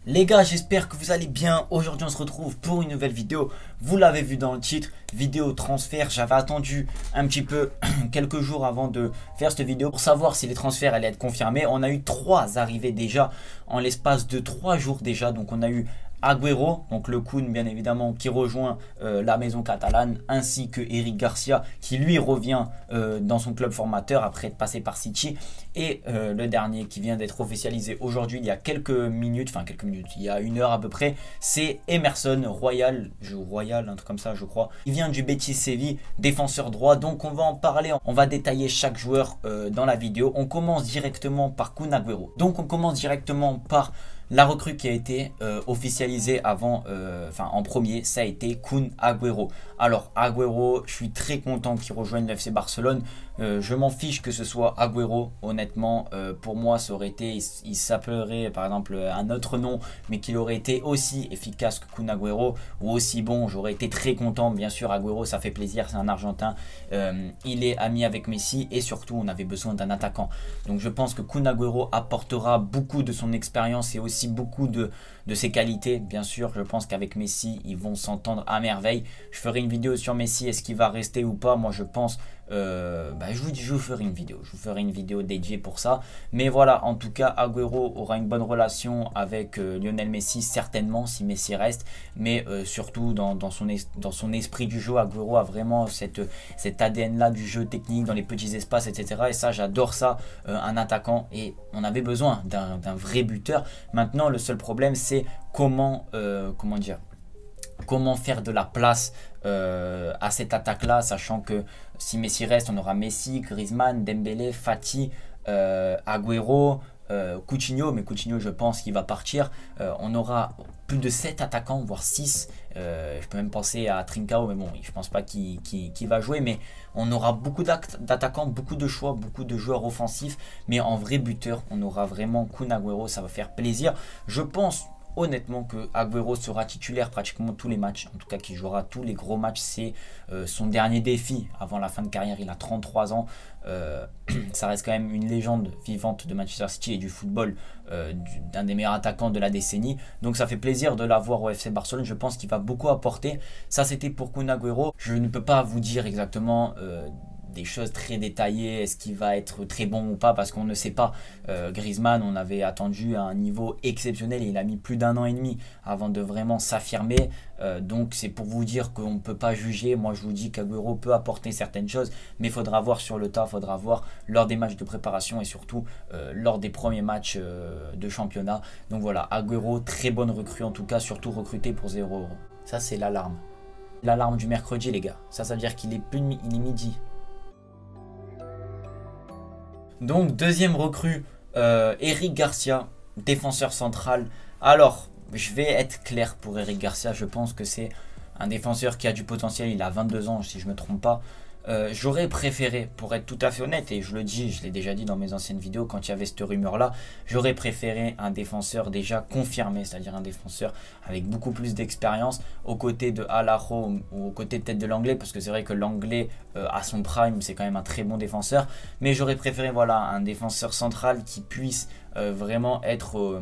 Les gars, j'espère que vous allez bien. Aujourd'hui, on se retrouve pour une nouvelle vidéo. Vous l'avez vu dans le titre, vidéo transfert. J'avais attendu un petit peu quelques jours avant de faire cette vidéo pour savoir si les transferts allaient être confirmés. On a eu 3 arrivées déjà en l'espace de 3 jours déjà. Donc, on a eu Agüero, donc le Kun bien évidemment qui rejoint la maison catalane, ainsi que Eric Garcia qui lui revient dans son club formateur après être passé par City, et le dernier qui vient d'être officialisé aujourd'hui il y a quelques minutes, il y a 1 heure à peu près, c'est Emerson Royal, un truc comme ça je crois. Il vient du Betis Séville, défenseur droit, donc on va en parler, on va détailler chaque joueur dans la vidéo. On commence directement par Kun Agüero. Donc on commence directement par la recrue qui a été officialisée avant, en premier, ça a été Kun Agüero. Alors Agüero, je suis très content qu'il rejoigne le FC Barcelone. Je m'en fiche que ce soit Agüero, honnêtement. Pour moi, ça aurait été, il s'appellerait par exemple un autre nom, mais qu'il aurait été aussi efficace que Kun Agüero, ou aussi bon. J'aurais été très content. Bien sûr, Agüero, ça fait plaisir, c'est un Argentin. Il est ami avec Messi et surtout, on avait besoin d'un attaquant. Donc je pense que Kun Agüero apportera beaucoup de son expérience et aussi beaucoup de ses qualités. Bien sûr, je pense qu'avec Messi, ils vont s'entendre à merveille. Je ferai une vidéo sur Messi, est-ce qu'il va rester ou pas? Moi, je pense, je vous ferai une vidéo. Je vous ferai une vidéo dédiée pour ça. Mais voilà, en tout cas, Agüero aura une bonne relation avec Lionel Messi, certainement, si Messi reste. Mais surtout, dans son esprit du jeu, Agüero a vraiment cet ADN-là du jeu technique, dans les petits espaces, etc. Et ça, j'adore ça, un attaquant. Et on avait besoin d'un vrai buteur. Maintenant, le seul problème, c'est comment faire de la place à cette attaque-là, sachant que si Messi reste, on aura Messi, Griezmann, Dembélé, Fati, Agüero, Coutinho, mais Coutinho, je pense qu'il va partir. On aura plus de 7 attaquants, voire 6. Je peux même penser à Trincao, mais bon, je pense pas qu'il va jouer. Mais on aura beaucoup d'attaquants, beaucoup de choix, beaucoup de joueurs offensifs. Mais en vrai buteur, on aura vraiment Kun Agüero, ça va faire plaisir. Je pense honnêtement que Agüero sera titulaire pratiquement tous les matchs, en tout cas qu'il jouera tous les gros matchs. C'est son dernier défi avant la fin de carrière. Il a 33 ans, ça reste quand même une légende vivante de Manchester City et du football, d'un des meilleurs attaquants de la décennie. Donc ça fait plaisir de l'avoir au FC Barcelone. Je pense qu'il va beaucoup apporter. Ça, c'était pour Kun Agüero. Je ne peux pas vous dire exactement des choses très détaillées, est-ce qu'il va être très bon ou pas, parce qu'on ne sait pas. Griezmann, on avait attendu à un niveau exceptionnel et il a mis plus d'1 an et demi avant de vraiment s'affirmer. Donc c'est pour vous dire qu'on ne peut pas juger. Moi je vous dis qu'Agüero peut apporter certaines choses, mais il faudra voir sur le tas, il faudra voir lors des matchs de préparation et surtout lors des premiers matchs de championnat. Donc voilà, Agüero, très bonne recrue en tout cas, surtout recruté pour 0 €. Ça c'est l'alarme. L'alarme du mercredi les gars, ça veut dire qu'il est il est midi. Donc deuxième recrue, Eric Garcia, défenseur central. Alors, je vais être clair pour Eric Garcia, je pense que c'est un défenseur qui a du potentiel, il a 22 ans si je ne me trompe pas. J'aurais préféré, pour être tout à fait honnête, et je le dis, je l'ai déjà dit dans mes anciennes vidéos quand il y avait cette rumeur là, j'aurais préféré un défenseur déjà confirmé, c'est-à-dire un défenseur avec beaucoup plus d'expérience aux côtés de Alajo ou aux côtés peut-être de l'anglais, parce que c'est vrai que l'anglais à son prime c'est quand même un très bon défenseur, mais j'aurais préféré voilà un défenseur central qui puisse vraiment être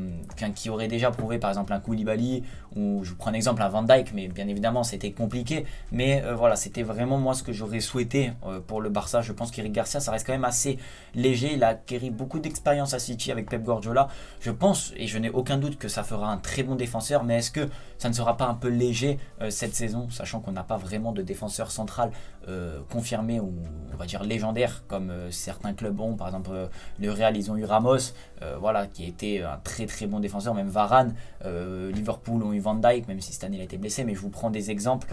qui aurait déjà prouvé, par exemple un Koulibaly, ou je vous prends un exemple un Van Dijk, mais bien évidemment c'était compliqué, mais voilà, c'était vraiment moi ce que j'aurais souhaité pour le Barça. Je pense qu'Eric Garcia, ça reste quand même assez léger, il a acquis beaucoup d'expérience à City avec Pep Guardiola. Je pense et je n'ai aucun doute que ça fera un très bon défenseur, mais est-ce que ça ne sera pas un peu léger cette saison, sachant qu'on n'a pas vraiment de défenseur central confirmé, ou on va dire légendaire comme certains clubs ont, par exemple le Real, ils ont eu Ramos, voilà, qui a été un très très bon défenseur, même Varane, Liverpool ont eu Van Dijk, même si cette année il a été blessé, mais je vous prends des exemples.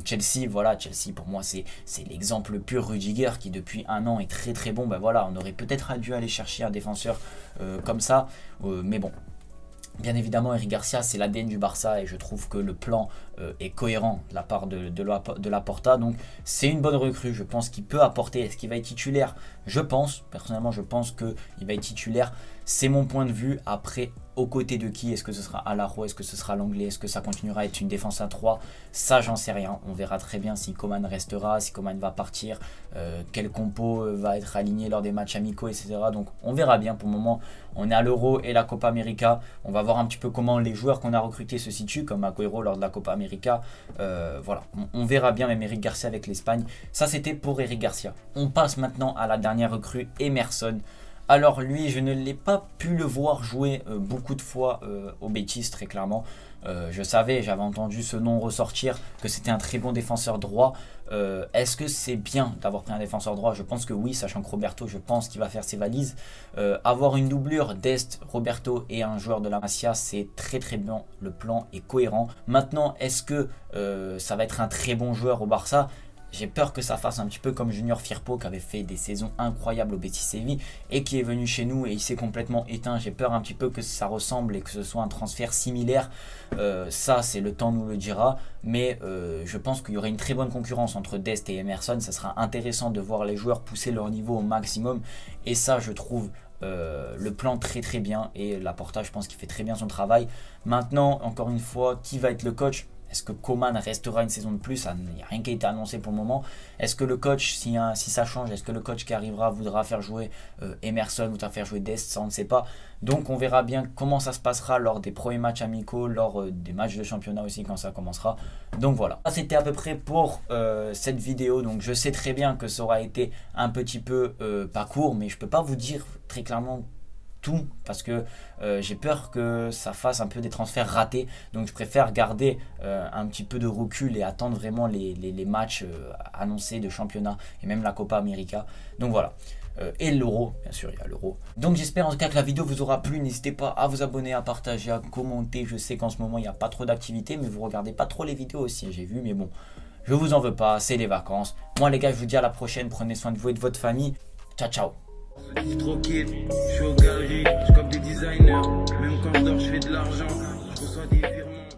Chelsea, voilà, Chelsea pour moi c'est l'exemple pur. Rudiger qui depuis 1 an est très très bon. Ben voilà, on aurait peut-être dû aller chercher un défenseur comme ça, mais bon. Bien évidemment, Eric Garcia, c'est l'ADN du Barça et je trouve que le plan est cohérent de la part de Laporta. Donc, c'est une bonne recrue. Je pense qu'il peut apporter. Est-ce qu'il va être titulaire? Je pense, personnellement, je pense qu'il va être titulaire. C'est mon point de vue. Après, aux côtés de qui? Est-ce que ce sera Alaro? Est-ce que ce sera l'anglais? Est-ce que ça continuera à être une défense à 3? Ça, j'en sais rien. On verra très bien si Coman restera, si Coman va partir, quel compo va être aligné lors des matchs amicaux, etc. Donc, on verra bien. Pour le moment, on est à l'Euro et la Copa América. On va voir un petit peu comment les joueurs qu'on a recrutés se situent, comme Agüero lors de la Copa América. Voilà, on verra bien, même Eric Garcia avec l'Espagne. Ça, c'était pour Eric Garcia. On passe maintenant à la dernière recrue, Emerson. Alors lui, je ne l'ai pas pu le voir jouer beaucoup de fois au Betis, très clairement. Je savais, j'avais entendu ce nom ressortir, que c'était un très bon défenseur droit. Est-ce que c'est bien d'avoir pris un défenseur droit? Je pense que oui, sachant que Roberto, je pense qu'il va faire ses valises. Avoir une doublure d'Est, Roberto et un joueur de la Masia, c'est très très bien. Le plan est cohérent. Maintenant, est-ce que ça va être un très bon joueur au Barça? J'ai peur que ça fasse un petit peu comme Junior Firpo qui avait fait des saisons incroyables au Betis Séville et qui est venu chez nous et il s'est complètement éteint. J'ai peur un petit peu que ça ressemble et que ce soit un transfert similaire. Ça, c'est le temps nous le dira. Mais je pense qu'il y aurait une très bonne concurrence entre Dest et Emerson. Ça sera intéressant de voir les joueurs pousser leur niveau au maximum. Et ça, je trouve le plan très très bien. Et Laporta, je pense qu'il fait très bien son travail. Maintenant, encore une fois, qui va être le coach? Est-ce que Coman restera une saison de plus? Il n'y a rien qui a été annoncé pour le moment. Est-ce que le coach, si ça change, est-ce que le coach qui arrivera voudra faire jouer Emerson, voudra faire jouer Dest? Ça, on ne sait pas. Donc, on verra bien comment ça se passera lors des premiers matchs amicaux, lors des matchs de championnat aussi, quand ça commencera. Donc, voilà. C'était à peu près pour cette vidéo. Donc, je sais très bien que ça aura été un petit peu pas court, mais je ne peux pas vous dire très clairement tout parce que j'ai peur que ça fasse un peu des transferts ratés, donc je préfère garder un petit peu de recul et attendre vraiment les matchs annoncés de championnat et même la Copa América. Donc voilà, et l'Euro, bien sûr, il y a l'Euro. Donc j'espère en tout cas que la vidéo vous aura plu. N'hésitez pas à vous abonner, à partager, à commenter. Je sais qu'en ce moment il n'y a pas trop d'activité, mais vous regardez pas trop les vidéos aussi, j'ai vu, mais bon, je vous en veux pas, c'est les vacances. Moi les gars, je vous dis à la prochaine, prenez soin de vous et de votre famille. Ciao ciao. Je suis tranquille, je suis aux galeries, je comme des designers. Même quand je dors, je fais de l'argent, je reçois des virements.